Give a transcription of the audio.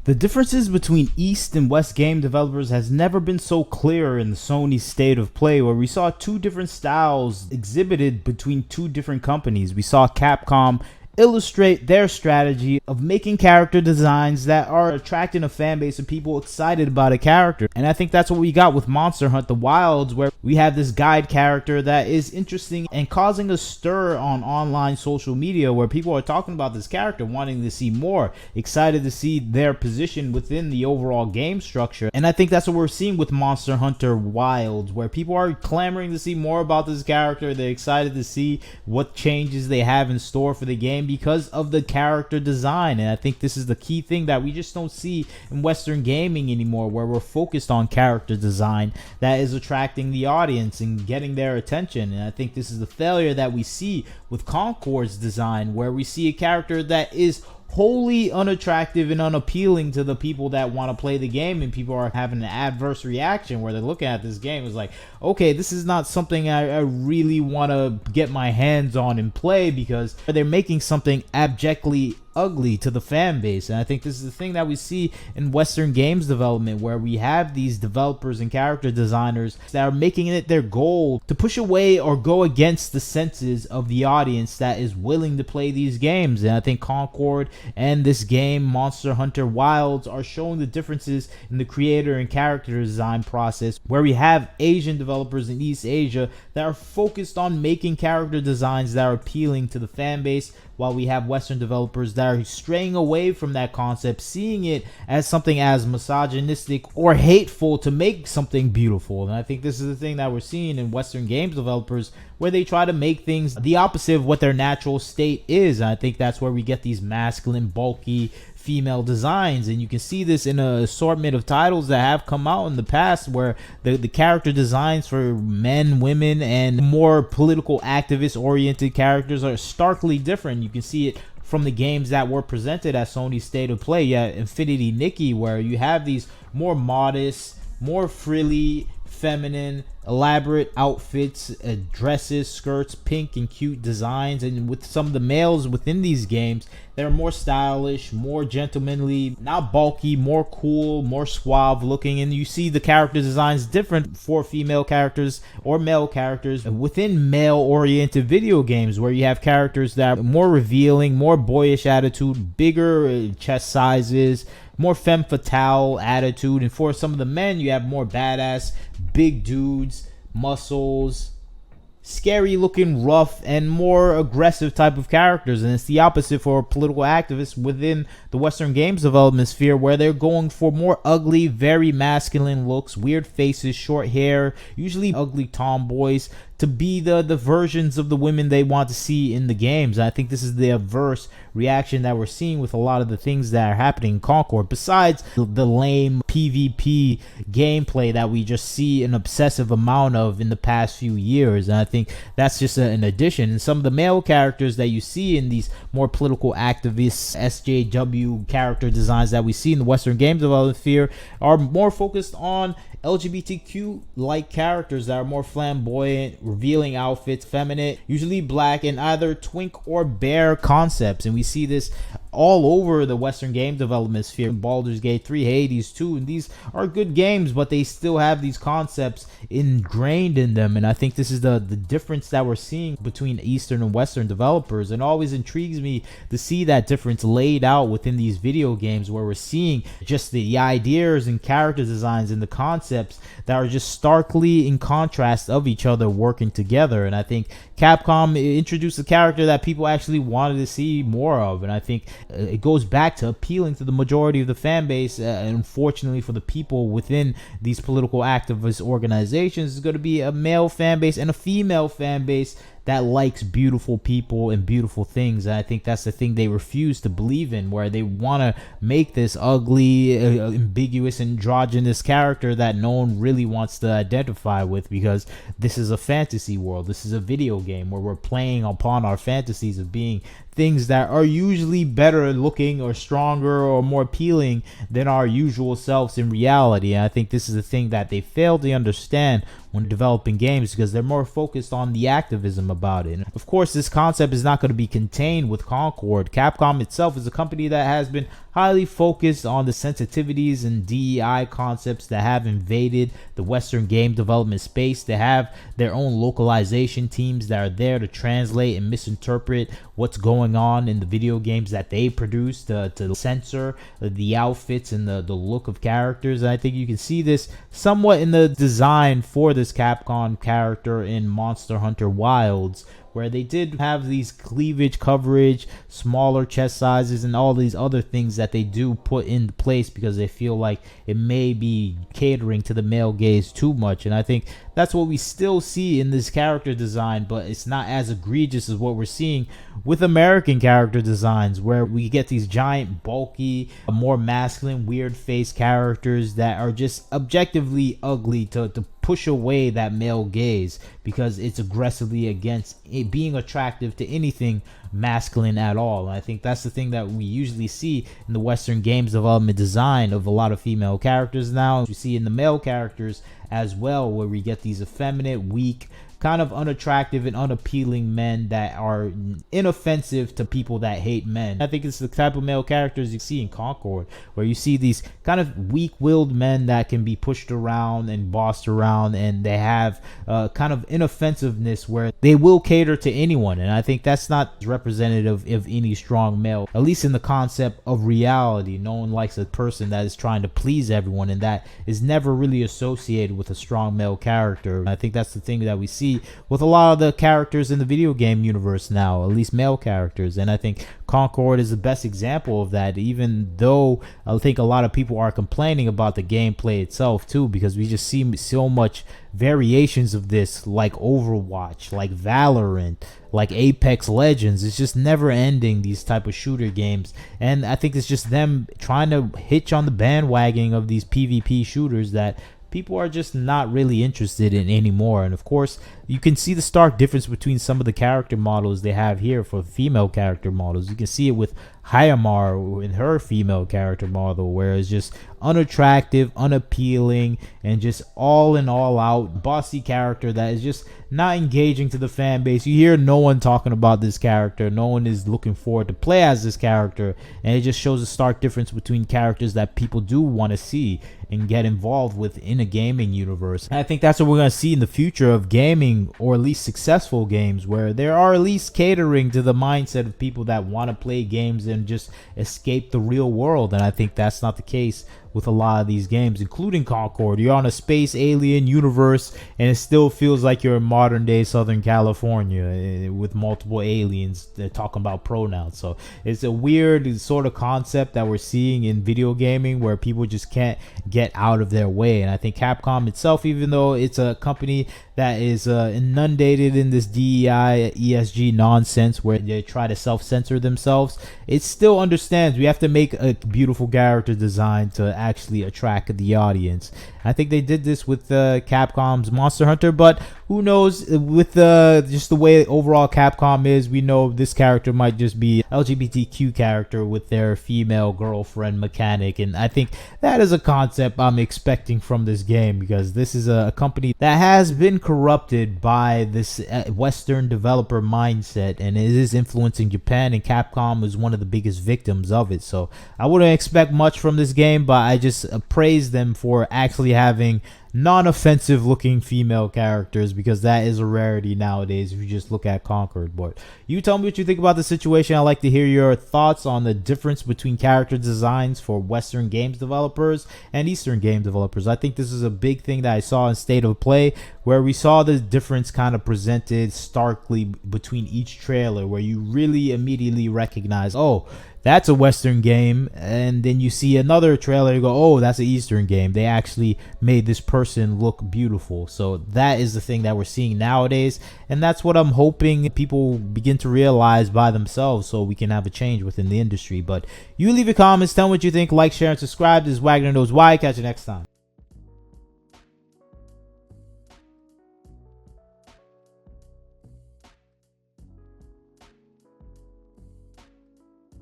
The differences between East and West game developers has never been so clear in the Sony State of Play, where we saw two different styles exhibited between two different companies. We saw Capcom illustrate their strategy of making character designs that are attracting a fan base of people excited about a character. And I think that's what we got with Monster Hunt: The Wilds, where we have this guide character that is interesting and causing a stir on online social media, where people are talking about this character, wanting to see more, excited to see their position within the overall game structure. And I think that's what we're seeing with Monster Hunter Wilds, where people are clamoring to see more about this character. They're excited to see what changes they have in store for the game because of the character design. And I think this is the key thing that we just don't see in Western gaming anymore, where we're focused on character design that is attracting the audience and getting their attention. And I think this is the failure that we see with Concord's design, where we see a character that is wholly unattractive and unappealing to the people that want to play the game, and people are having an adverse reaction where they're looking at this game as like, okay, this is not something I really want to get my hands on and play, because they're making something abjectly ugly to the fan base. And I think this is the thing that we see in Western games development, where we have these developers and character designers that are making it their goal to push away or go against the senses of the audience that is willing to play these games. And I think Concord and this game, Monster Hunter Wilds, are showing the differences in the creator and character design process, where we have Asian developers in East Asia that are focused on making character designs that are appealing to the fan base, while we have Western developers that are straying away from that concept, seeing it as something as misogynistic or hateful to make something beautiful. And I think this is the thing that we're seeing in Western games developers, where they try to make things the opposite of what their natural state is. And I think that's where we get these masculine, bulky female designs. And you can see this in an assortment of titles that have come out in the past, where the character designs for men, women, and more political activist oriented characters are starkly different. You can see it from the games that were presented at Sony State of Play. Yeah, Infinity Nikki, where you have these more modest, more frilly, feminine, elaborate outfits, dresses, skirts, pink and cute designs. And with some of the males within these games, they're more stylish, more gentlemanly, not bulky, more cool, more suave looking. And you see the character designs different for female characters or male characters within male oriented video games, where you have characters that are more revealing, more boyish attitude, bigger chest sizes, more femme fatale attitude. And for some of the men, you have more badass, big dudes, muscles, scary looking, rough, and more aggressive type of characters. And it's the opposite for political activists within the Western games development sphere, where they're going for more ugly, very masculine looks, weird faces, short hair, usually ugly tomboys, to be the versions of the women they want to see in the games. And I think this is the adverse reaction that we're seeing with a lot of the things that are happening in Concord, besides the lame PvP gameplay that we just see an obsessive amount of in the past few years. And I think that's just an addition. And some of the male characters that you see in these more political activists, SJW character designs that we see in the Western games development sphere, are more focused on LGBTQ like characters that are more flamboyant, revealing outfits, feminine, usually black, and either twink or bear concepts. And we see this all over the Western game development sphere. Baldur's Gate 3, Hades 2, and these are good games, but they still have these concepts ingrained in them. And I think this is the difference that we're seeing between Eastern and Western developers. And it always intrigues me to see that difference laid out within these video games, where we're seeing just the ideas and character designs and the concepts that are just starkly in contrast of each other working together. And I think Capcom introduced a character that people actually wanted to see more of. And I think it goes back to appealing to the majority of the fan base. Unfortunately for the people within these political activist organizations, it's going to be a male fan base and a female fan base that likes beautiful people and beautiful things. And I think that's the thing they refuse to believe in, where they want to make this ugly, ambiguous, androgynous character that no one really wants to identify with, because this is a fantasy world. This is a video game where we're playing upon our fantasies of being things that are usually better looking or stronger or more appealing than our usual selves in reality. And I think this is the thing that they fail to understand when developing games, because they're more focused on the activism about it. And of course, this concept is not going to be contained with Concord. Capcom itself is a company that has been highly focused on the sensitivities and DEI concepts that have invaded the Western game development space. They have their own localization teams that are there to translate and misinterpret what's going on in the video games that they produce, to censor the outfits and the look of characters. And I think you can see this somewhat in the design for this Capcom character in Monster Hunter Wilds, where they did have these cleavage coverage, smaller chest sizes, and all these other things that they do put in place because they feel like it may be catering to the male gaze too much. And I think that's what we still see in this character design, but it's not as egregious as what we're seeing with American character designs, where we get these giant, bulky, more masculine, weird face characters that are just objectively ugly to push away that male gaze, because it's aggressively against it being attractive to anything masculine at all. And I think that's the thing that we usually see in the Western games development design of a lot of female characters now. We see in the male characters as well, where we get these effeminate, weak, kind of unattractive and unappealing men that are inoffensive to people that hate men. I think it's the type of male characters you see in Concord, where you see these kind of weak-willed men that can be pushed around and bossed around, and they have kind of inoffensiveness where they will cater to anyone. And I think that's not representative of any strong male, at least in the concept of reality. No one likes a person that is trying to please everyone, and that is never really associated with a strong male character. And I think that's the thing that we see with a lot of the characters in the video game universe now, at least male characters. And I think Concord is the best example of that, even though I think a lot of people are complaining about the gameplay itself too, because we just see so much variations of this, like Overwatch, like Valorant, like Apex Legends. It's just never ending, these type of shooter games. And I think it's just them trying to hitch on the bandwagon of these PvP shooters that people are just not really interested in anymore. And of course, you can see the stark difference between some of the character models they have here for female character models. You can see it with Hayamar in her female character model, where it's just unattractive, unappealing, and just all in all out bossy character that is just not engaging to the fan base. You hear no one talking about this character. No one is looking forward to play as this character, and it just shows a stark difference between characters that people do want to see and get involved with in a gaming universe. And I think that's what we're going to see in the future of gaming, or at least successful games, where they are at least catering to the mindset of people that want to play games and just escape the real world. And I think that's not the case with a lot of these games, including Concord. You're on a space alien universe, and it still feels like you're in modern day Southern California with multiple aliens. They're talking about pronouns. So it's a weird sort of concept that we're seeing in video gaming, where people just can't get out of their way. And I think Capcom itself, even though it's a company that is inundated in this DEI, ESG nonsense where they try to self-censor themselves, it still understands we have to make a beautiful character design to actually attract the audience. I think they did this with Capcom's Monster Hunter, but who knows, with just the way overall Capcom is, we know this character might just be LGBTQ character with their female girlfriend mechanic. And I think that is a concept I'm expecting from this game, because this is a company that has been corrupted by this Western developer mindset, and it is influencing Japan, and Capcom is one of the biggest victims of it. So I wouldn't expect much from this game, but I just praise them for actually having non-offensive looking female characters, because that is a rarity nowadays if you just look at Concord. But you tell me what you think about the situation. I'd like to hear your thoughts on the difference between character designs for Western games developers and Eastern game developers. I think this is a big thing that I saw in State of Play, where we saw the difference kind of presented starkly between each trailer, where you really immediately recognize, oh, that's a Western game, and then you see another trailer, you go, oh, that's an Eastern game. They actually made this person look beautiful. So that is the thing that we're seeing nowadays, and that's what I'm hoping people begin to realize by themselves, so we can have a change within the industry. But you leave your comments, tell me what you think, like, share, and subscribe. This is Wagner Knows Why. Catch you next time.